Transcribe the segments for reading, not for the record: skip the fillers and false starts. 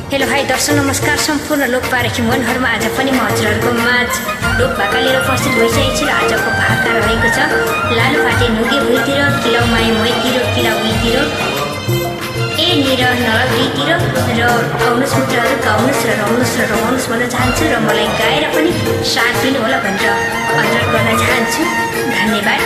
Hello hi दर्शक नमस्कार। सम्पूर्ण लोकपारखी मनहरूमा आज पनि म हजुरहरूको माझ लोक भाका लिएर उपस्थित भइसकेको छु। आजको भाका रहेको छ लालुपाटे नुगे भुइँतिर किलाउ माया मैतिर किला उहीँतिर ए निर नलगीतिर र आउनुहोस् मित्रहरू गाउनुहोस् र रमाउनुहोस् भन्न चाहन्छु र मलाई गाएर पनि साथ दिनु होला भनेर अनुरोध गर्न चाहन्छु। धन्यवाद।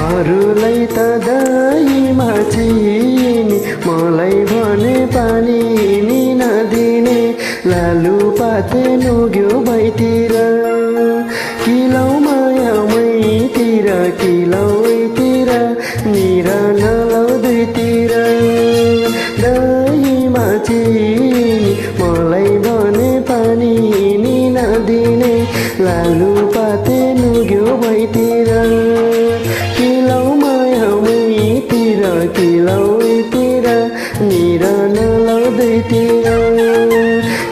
अरूलाई त दाइमा चिनी मलाई भने पानी नि नदिने लालुपाते नुग्यो भैतिर किलाउ माया मैतिर किलाउतिर निर नलाउ दुईतिर दाइमा चिनी मलाई भने पानी नि नदिने लालुपाते नुग्यो भैतिर किलाउ माया मैतिर किलाउतिर निर नलाउँदैतिर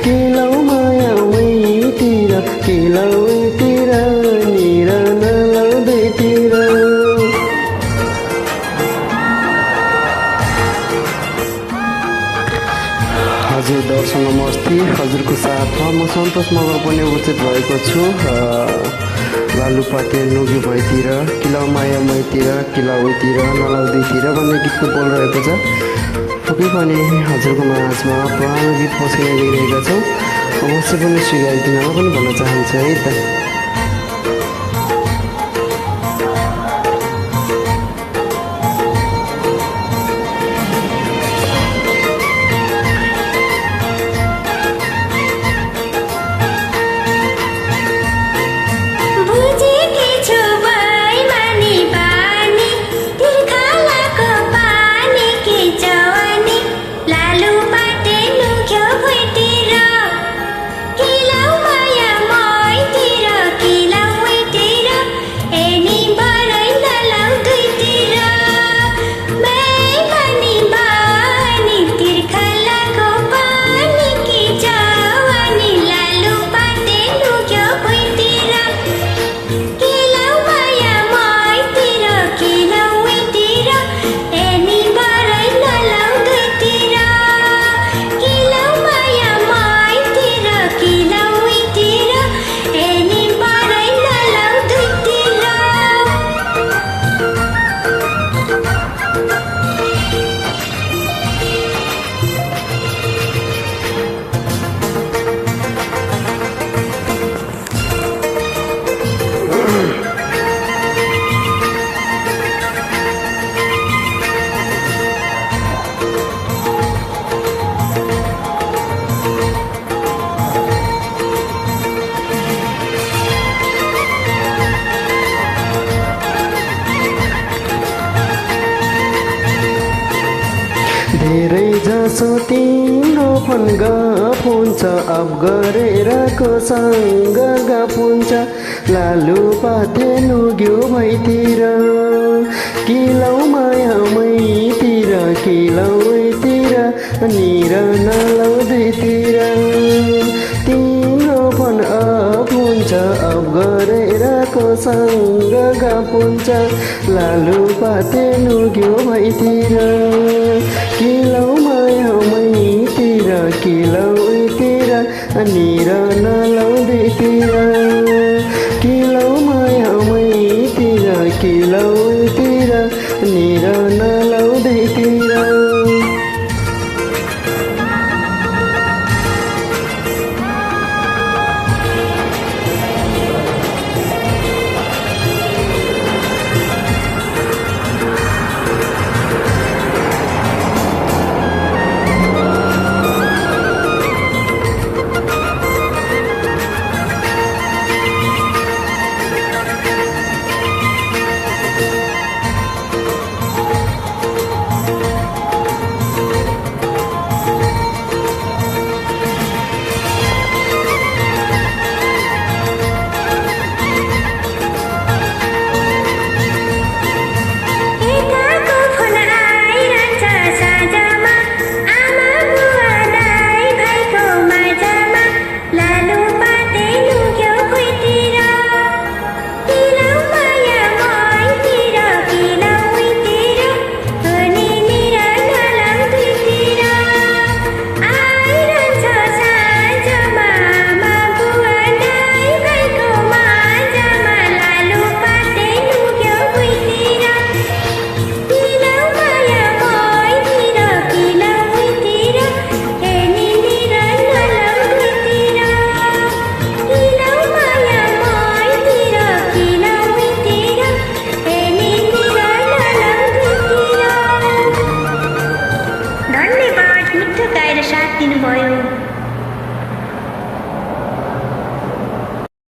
किलाउ माया मैतिर किलाउतिर निर नलाउँदैतिर। हजुर दर्शक नमस्ते। हजुरको साथमा म सन्तोष मगर पनि उपस्थित भएको छु। लालुपाटे नुग्यो भुइँतिर किलाउ माया मैतिर किला उहीँतिर नलाउँदैतिर भन्ने गीतको बोल रहेको छ। पक्कै पनि हजुरको माझमा पुरानो गीत पस्किन गइरहेका छौँ। अवश्य पनि स्वीकारिदिन पनि भन्न चाहन्छु है त। धेरै जसो तिम्रो फोन गफ हुन्छ अफ गरेर कोसँग गफ हुन्छ लालुपाटे नुग्यो भुइँतिर किलाउ माया मैतिर किलाउतिर निर नलाउँदैतिर तिम्रो फोन अफ हुन्छ अफ गरेर कोसँग गफ हुन्छ लालुपाटे नुग्यो भुइँतिर किलाउ